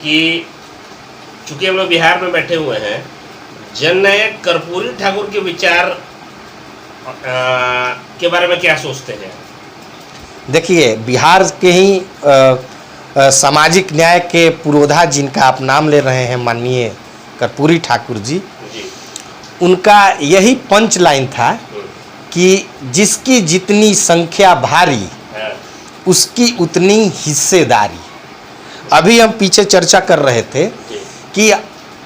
कि चूंकि हम लोग बिहार में बैठे हुए हैं, जननायक कर्पूरी ठाकुर के विचार के बारे में क्या सोचते हैं? देखिए, बिहार के ही सामाजिक न्याय के पुरोधा जिनका आप नाम ले रहे हैं, माननीय कर्पूरी ठाकुर जी, उनका यही पंच लाइन था कि जिसकी जितनी संख्या भारी उसकी उतनी हिस्सेदारी। अभी हम पीछे चर्चा कर रहे थे कि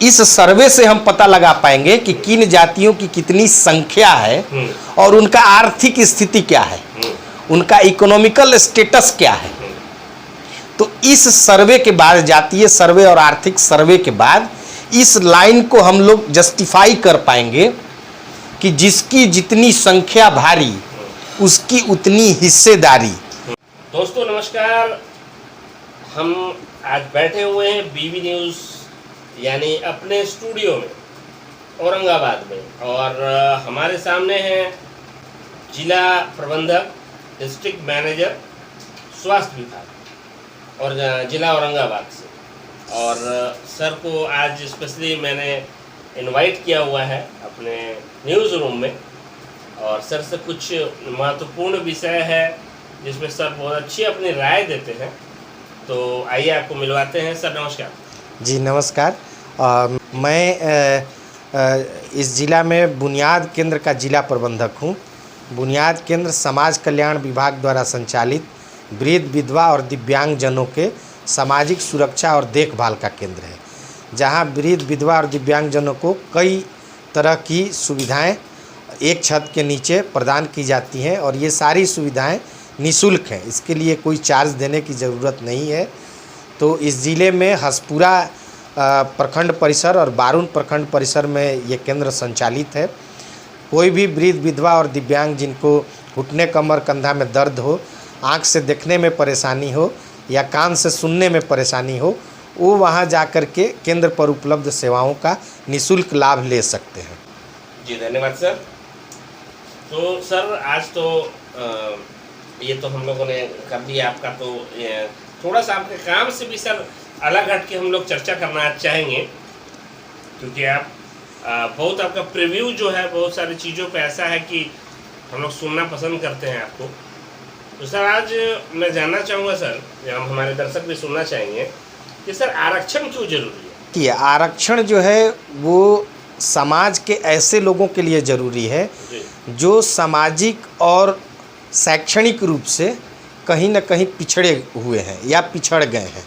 इस सर्वे से हम पता लगा पाएंगे कि किन जातियों की कितनी संख्या है और उनका आर्थिक स्थिति क्या है, उनका इकोनॉमिकल स्टेटस क्या है। तो इस सर्वे के बाद, जातीय सर्वे और आर्थिक सर्वे के बाद, इस लाइन को हम लोग जस्टिफाई कर पाएंगे कि जिसकी जितनी संख्या भारी उसकी उतनी हिस्सेदारी। दोस्तों नमस्कार, हम आज बैठे हुए हैं बीवी न्यूज़ यानी अपने स्टूडियो में औरंगाबाद में, और हमारे सामने हैं जिला प्रबंधक, डिस्ट्रिक्ट मैनेजर स्वास्थ्य विभाग और जिला औरंगाबाद से। और सर को आज स्पेशली मैंने इनवाइट किया हुआ है अपने न्यूज़ रूम में, और सर से कुछ महत्वपूर्ण विषय है जिसमें सर बहुत अच्छी अपनी राय देते हैं। तो आइए आपको मिलवाते हैं। सर नमस्कार। जी नमस्कार। मैं इस ज़िला में बुनियाद केंद्र का जिला प्रबंधक हूँ। बुनियाद केंद्र समाज कल्याण विभाग द्वारा संचालित वृद्ध, विधवा और दिव्यांगजनों के सामाजिक सुरक्षा और देखभाल का केंद्र है, जहाँ वृद्ध, विधवा और दिव्यांगजनों को कई तरह की सुविधाएं एक छत के नीचे प्रदान की जाती हैं, और ये सारी सुविधाएं निःशुल्क हैं। इसके लिए कोई चार्ज देने की ज़रूरत नहीं है। तो इस ज़िले में हसपुरा प्रखंड परिसर और बारून प्रखंड परिसर में ये केंद्र संचालित है। कोई भी वृद्ध, विधवा और दिव्यांग जिनको घुटने, कमर, कंधा में दर्द हो, आँख से देखने में परेशानी हो या कान से सुनने में परेशानी हो, वो वहाँ जा कर के केंद्र पर उपलब्ध सेवाओं का निःशुल्क लाभ ले सकते हैं। जी धन्यवाद सर। तो सर आज तो ये तो हम लोगों ने कर दिया आपका, तो थोड़ा सा आपके काम से भी सर अलग हट के हम लोग चर्चा करना चाहेंगे, क्योंकि आप बहुत आपका प्रीव्यू जो है बहुत सारी चीज़ों पे ऐसा है कि हम लोग सुनना पसंद करते हैं आपको। तो सर आज मैं जानना चाहूँगा सर, या हमारे दर्शक भी सुनना चाहेंगे कि सर आरक्षण क्यों जरूरी है? कि आरक्षण जो है वो समाज के ऐसे लोगों के लिए ज़रूरी है जो सामाजिक और शैक्षणिक रूप से कहीं न कहीं पिछड़े हुए हैं या पिछड़ गए हैं।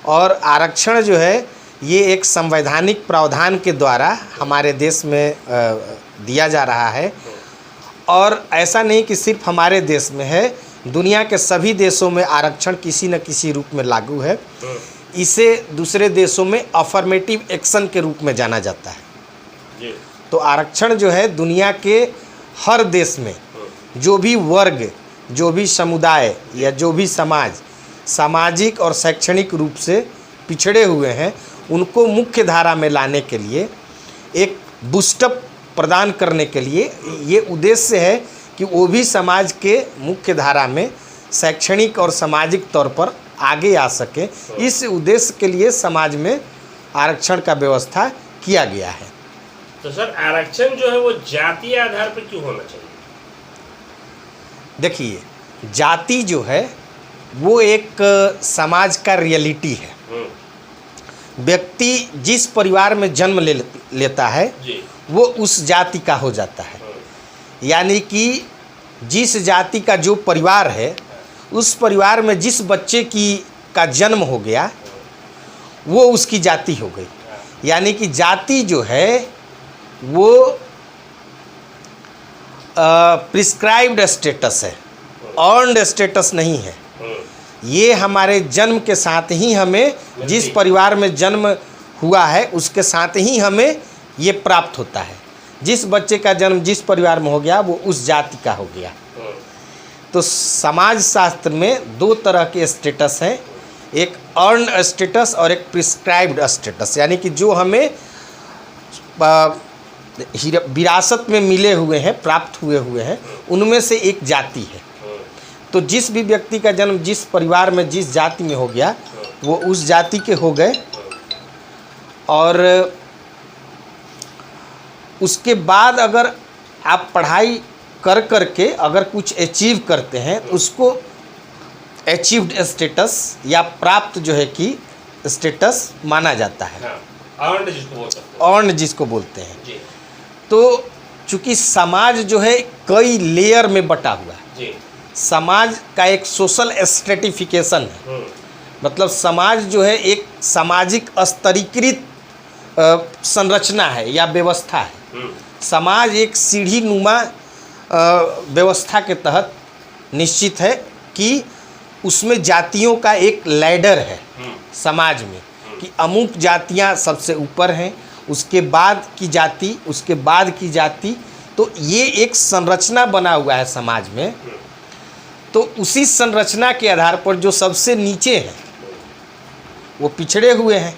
और आरक्षण जो है ये एक संवैधानिक प्रावधान के द्वारा हमारे देश में दिया जा रहा है, और ऐसा नहीं कि सिर्फ हमारे देश में है, दुनिया के सभी देशों में आरक्षण किसी न किसी रूप में लागू है। इसे दूसरे देशों में अफर्मेटिव एक्शन के रूप में जाना जाता है। तो आरक्षण जो है दुनिया के हर देश में जो भी वर्ग, जो भी समुदाय या जो भी समाज सामाजिक और शैक्षणिक रूप से पिछड़े हुए हैं, उनको मुख्य धारा में लाने के लिए, एक बूस्टअप प्रदान करने के लिए ये उद्देश्य है कि वो भी समाज के मुख्य धारा में शैक्षणिक और सामाजिक तौर पर आगे आ सके। इस उद्देश्य के लिए समाज में आरक्षण का व्यवस्था किया गया है। तो सर आरक्षण जो है वो जातीय आधार पर क्यों होना चाहिए? देखिए, जाति जो है वो एक समाज का रियलिटी है। व्यक्ति जिस परिवार में जन्म लेता है वो उस जाति का हो जाता है। यानी कि जिस जाति का जो परिवार है, उस परिवार में जिस बच्चे का जन्म हो गया वो उसकी जाति हो गई। यानी कि जाति जो है वो प्रिस्क्राइब्ड स्टेटस है, अर्नड स्टेटस नहीं है। ये हमारे जन्म के साथ ही हमें, जिस परिवार में जन्म हुआ है उसके साथ ही हमें ये प्राप्त होता है। जिस बच्चे का जन्म जिस परिवार में हो गया वो उस जाति का हो गया। तो समाज शास्त्र में दो तरह के स्टेटस हैं, एक अर्नड स्टेटस और एक प्रिस्क्राइब्ड स्टेटस। यानी कि जो हमें विरासत में मिले हुए हैं, प्राप्त हुए हैं, उनमें से एक जाति है। तो जिस भी व्यक्ति का जन्म जिस परिवार में जिस जाति में हो गया वो उस जाति के हो गए, और उसके बाद अगर आप पढ़ाई कर कर के अगर कुछ अचीव करते हैं तो उसको अचीव्ड स्टेटस या प्राप्त जो है कि स्टेटस माना जाता है, अर्न्ड जिसको बोल सकते हैं, अर्न जिसको बोलते हैं। जी तो चूंकि समाज जो है कई लेयर में बटा हुआ है, जी, समाज का एक सोशल स्ट्रेटिफिकेशन है, मतलब समाज जो है एक सामाजिक स्तरीकृत संरचना है या व्यवस्था है। समाज एक सीढ़ी नुमा व्यवस्था के तहत निश्चित है कि उसमें जातियों का एक लैडर है समाज में, कि अमुक जातियां सबसे ऊपर हैं, उसके बाद की जाति, उसके बाद की जाति, तो ये एक संरचना बना हुआ है समाज में। तो उसी संरचना के आधार पर जो सबसे नीचे हैं वो पिछड़े हुए हैं,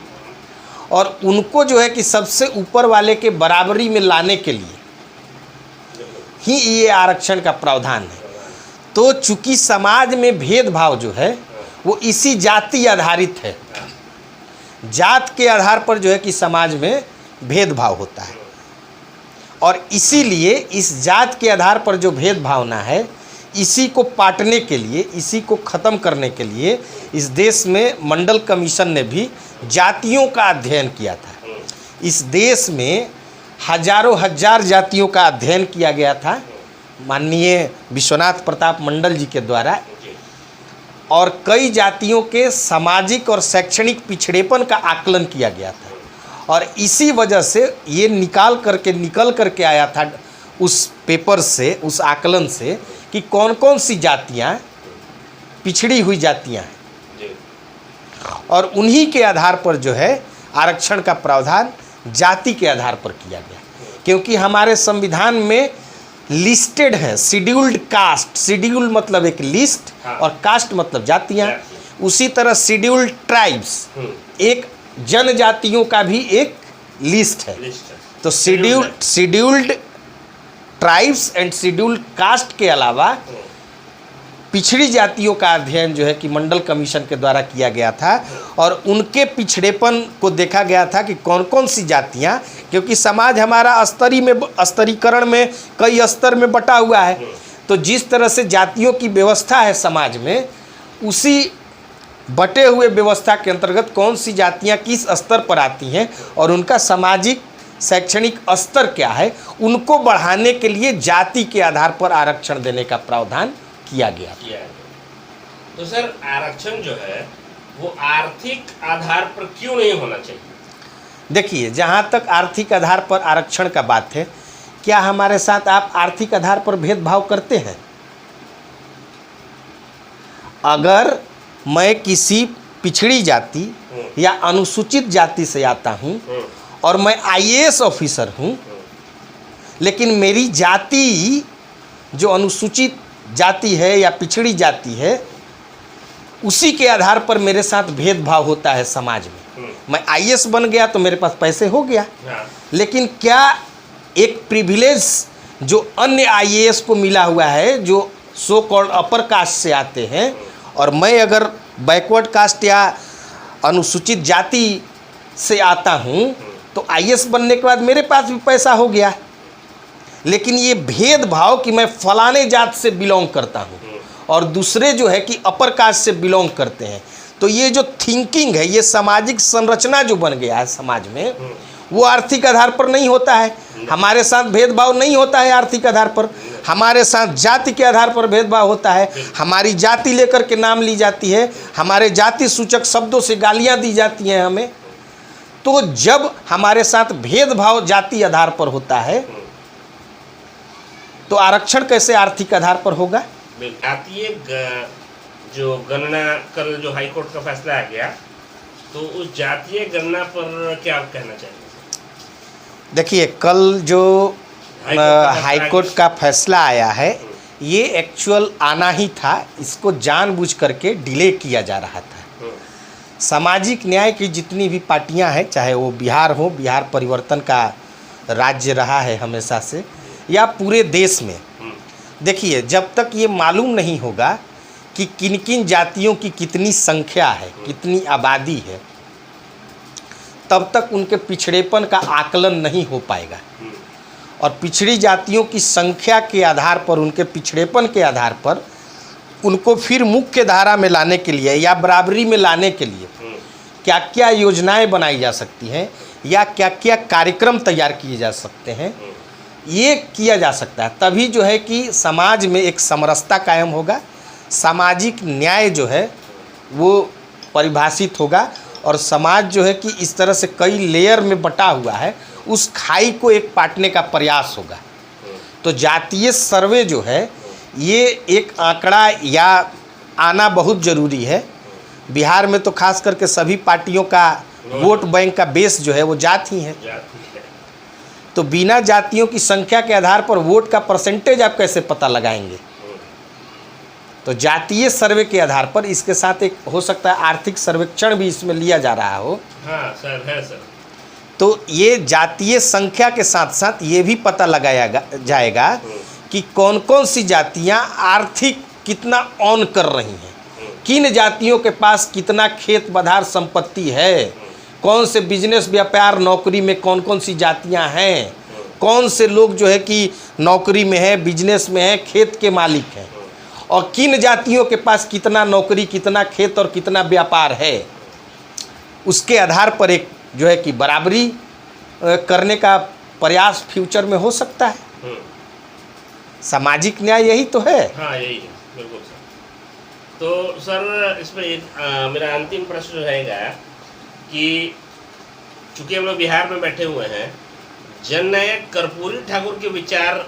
और उनको जो है कि सबसे ऊपर वाले के बराबरी में लाने के लिए ही ये आरक्षण का प्रावधान है। तो चूंकि समाज में भेदभाव जो है वो इसी जाति आधारित है, जात के आधार पर जो है कि समाज में भेदभाव होता है, और इसीलिए इस जात के आधार पर जो भेदभावना है, इसी को पाटने के लिए, इसी को ख़त्म करने के लिए इस देश में मंडल कमीशन ने भी जातियों का अध्ययन किया था। इस देश में हजारों हजार जातियों का अध्ययन किया गया था माननीय विश्वनाथ प्रताप मंडल जी के द्वारा, और कई जातियों के सामाजिक और शैक्षणिक पिछड़ेपन का आकलन किया गया था, और इसी वजह से ये निकल करके आया था उस पेपर से, उस आकलन से, कि कौन कौन सी जातियाँ पिछड़ी हुई जातियाँ हैं, और उन्हीं के आधार पर जो है आरक्षण का प्रावधान जाति के आधार पर किया गया। क्योंकि हमारे संविधान में लिस्टेड है शेड्यूल्ड कास्ट, शेड्यूल मतलब एक लिस्ट, और कास्ट मतलब जातियाँ। उसी तरह शेड्यूल्ड ट्राइब्स, एक जनजातियों का भी एक लिस्ट है। तो scheduled tribes and scheduled caste के अलावा पिछड़ी जातियों का अध्ययन जो है कि मंडल कमीशन के द्वारा किया गया था, और उनके पिछड़ेपन को देखा गया था कि कौन कौन सी जातियां, क्योंकि समाज हमारा स्तरीकरण में कई स्तर में बटा हुआ है। तो जिस तरह से जातियों की व्यवस्था है समाज में, उसी बटे हुए व्यवस्था के अंतर्गत कौन सी जातियां किस स्तर पर आती हैं और उनका सामाजिक शैक्षणिक स्तर क्या है, उनको बढ़ाने के लिए जाति के आधार पर आरक्षण देने का प्रावधान किया गया। तो सर आरक्षण जो है वो आर्थिक आधार पर क्यों नहीं होना चाहिए? देखिए, जहाँ तक आर्थिक आधार पर आरक्षण का बात है, क्या हमारे साथ आप आर्थिक आधार पर भेदभाव करते हैं? अगर मैं किसी पिछड़ी जाति या अनुसूचित जाति से आता हूँ और मैं आईएएस ऑफिसर हूँ, लेकिन मेरी जाति जो अनुसूचित जाति है या पिछड़ी जाति है, उसी के आधार पर मेरे साथ भेदभाव होता है समाज में। मैं आईएएस बन गया तो मेरे पास पैसे हो गया, लेकिन क्या एक प्रिविलेज जो अन्य आईएएस को मिला हुआ है, जो सो कॉल्ड अपर कास्ट से आते हैं, और मैं अगर बैकवर्ड कास्ट या अनुसूचित जाति से आता हूँ तो आईएएस बनने के बाद मेरे पास भी पैसा हो गया। लेकिन ये भेदभाव कि मैं फलाने जात से बिलोंग करता हूँ और दूसरे जो है कि अपर कास्ट से बिलोंग करते हैं, तो ये जो थिंकिंग है, ये सामाजिक संरचना जो बन गया है समाज में, वो आर्थिक आधार पर नहीं होता है। हमारे साथ भेदभाव नहीं होता है आर्थिक आधार पर, हमारे साथ जाति के आधार पर भेदभाव होता है। हमारी जाति लेकर के नाम ली जाती है, हमारे जाति सूचक शब्दों से गालियाँ दी जाती हैं हमें। तो जब हमारे साथ भेदभाव जाति आधार पर होता है तो आरक्षण कैसे आर्थिक आधार पर होगा? जातीय जो गणना कल जो हाईकोर्ट का फैसला आ गया, तो उस जातीय गणना पर क्या आप कहना चाहेंगे? देखिए, कल जो हाईकोर्ट का फैसला आया है, ये एक्चुअल आना ही था, इसको जानबूझ करके डिले किया जा रहा था। सामाजिक न्याय की जितनी भी पार्टियां हैं, चाहे वो बिहार हो, बिहार परिवर्तन का राज्य रहा है हमेशा से, या पूरे देश में, देखिए, जब तक ये मालूम नहीं होगा कि किन किन जातियों की कितनी संख्या है, कितनी आबादी है, तब तक उनके पिछड़ेपन का आकलन नहीं हो पाएगा। और पिछड़ी जातियों की संख्या के आधार पर, उनके पिछड़ेपन के आधार पर उनको फिर मुख्य धारा में लाने के लिए या बराबरी में लाने के लिए क्या क्या योजनाएं बनाई जा सकती हैं या क्या क्या कार्यक्रम तैयार किए जा सकते हैं, ये किया जा सकता है। तभी जो है कि समाज में एक समरसता कायम होगा, सामाजिक न्याय जो है वो परिभाषित होगा और समाज जो है कि इस तरह से कई लेयर में बटा हुआ है, उस खाई को एक पाटने का प्रयास होगा। तो जातीय सर्वे जो है ये एक आंकड़ा या आना बहुत ज़रूरी है। बिहार में तो खास करके सभी पार्टियों का वोट बैंक का बेस जो है वो जात ही है। तो बिना जातियों की संख्या के आधार पर वोट का परसेंटेज आप कैसे पता लगाएंगे? तो जातीय सर्वे के आधार पर इसके साथ एक हो सकता है आर्थिक सर्वेक्षण भी इसमें लिया जा रहा हो। हाँ सर, है सर। तो ये जातीय संख्या के साथ साथ ये भी पता लगाया जाएगा कि कौन कौन सी जातियां आर्थिक कितना ऑन कर रही हैं, किन जातियों के पास कितना खेत बधार संपत्ति है, कौन से बिजनेस व्यापार नौकरी में कौन कौन सी जातियां हैं, कौन से लोग जो है कि नौकरी में है, बिजनेस में है, खेत के मालिक हैं, और किन जातियों के पास कितना नौकरी, कितना खेत और कितना व्यापार है। उसके आधार पर एक जो है कि बराबरी करने का प्रयास फ्यूचर में हो सकता है। सामाजिक न्याय यही तो है। हाँ यही है, बिल्कुल सर। तो सर इसमें मेरा अंतिम प्रश्न रहेगा कि चूंकि हम लोग बिहार में बैठे हुए हैं, जननायक कर्पूरी ठाकुर के विचार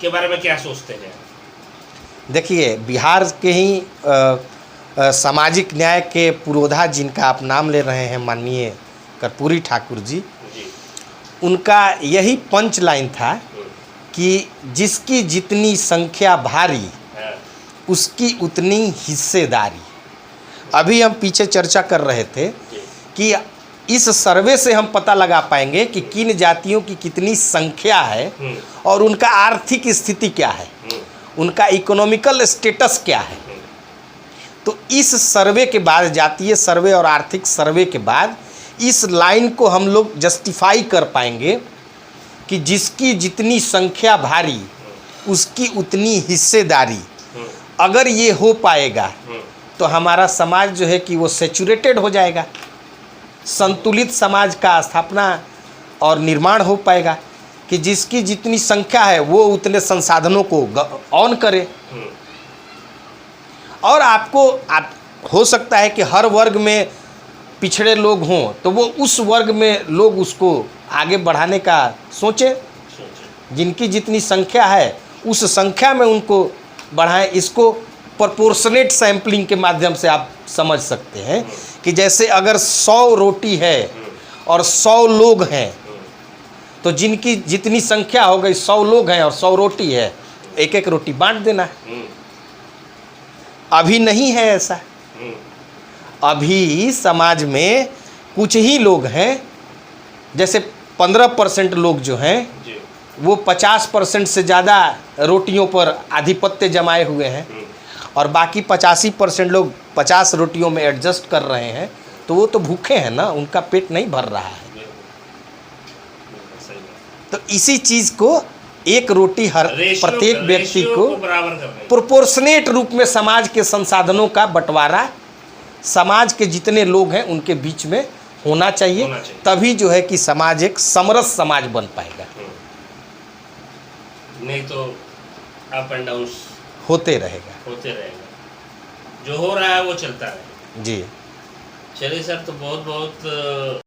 के बारे में क्या सोचते हैं? देखिए, बिहार के ही सामाजिक न्याय के पुरोधा जिनका आप नाम ले रहे हैं, माननीय कर्पूरी ठाकुर जी, उनका यही पंच लाइन था कि जिसकी जितनी संख्या भारी उसकी उतनी हिस्सेदारी। अभी हम पीछे चर्चा कर रहे थे कि इस सर्वे से हम पता लगा पाएंगे कि किन जातियों की कितनी संख्या है और उनका आर्थिक स्थिति क्या है, उनका इकोनॉमिकल स्टेटस क्या है। तो इस सर्वे के बाद, जातीय सर्वे और आर्थिक सर्वे के बाद, इस लाइन को हम लोग जस्टिफाई कर पाएंगे कि जिसकी जितनी संख्या भारी उसकी उतनी हिस्सेदारी। अगर ये हो पाएगा तो हमारा समाज जो है कि वो सैचुरेटेड हो जाएगा, संतुलित समाज का स्थापना और निर्माण हो पाएगा कि जिसकी जितनी संख्या है वो उतने संसाधनों को ऑन करे। और आपको हो सकता है कि हर वर्ग में पिछड़े लोग हों तो वो उस वर्ग में लोग उसको आगे बढ़ाने का सोचें, जिनकी जितनी संख्या है उस संख्या में उनको बढ़ाएं। इसको प्रोपोर्शनेट सैम्पलिंग के माध्यम से आप समझ सकते हैं कि जैसे अगर 100 रोटी है और 100 लोग हैं तो जिनकी जितनी संख्या हो गई, 100 लोग हैं और 100 रोटी है, एक एक रोटी बांट देना। अभी नहीं है ऐसा। अभी समाज में कुछ ही लोग हैं, जैसे 15% लोग जो हैं वो 50% से ज़्यादा रोटियों पर आधिपत्य जमाए हुए हैं और बाकी 85% लोग 50 रोटियों में एडजस्ट कर रहे हैं। तो वो तो भूखे हैं ना, उनका पेट नहीं भर रहा है। तो इसी चीज़ को एक रोटी हर प्रत्येक व्यक्ति को प्रोपोर्शनेट रूप में समाज के संसाधनों का बंटवारा समाज के जितने लोग हैं उनके बीच में होना चाहिए। तभी जो है कि समाज एक समरस समाज बन पाएगा। नहीं तो अप एंड डाउन होते रहेगा। जो हो रहा है वो चलता रहेगा। जी चलिए सर, तो बहुत बहुत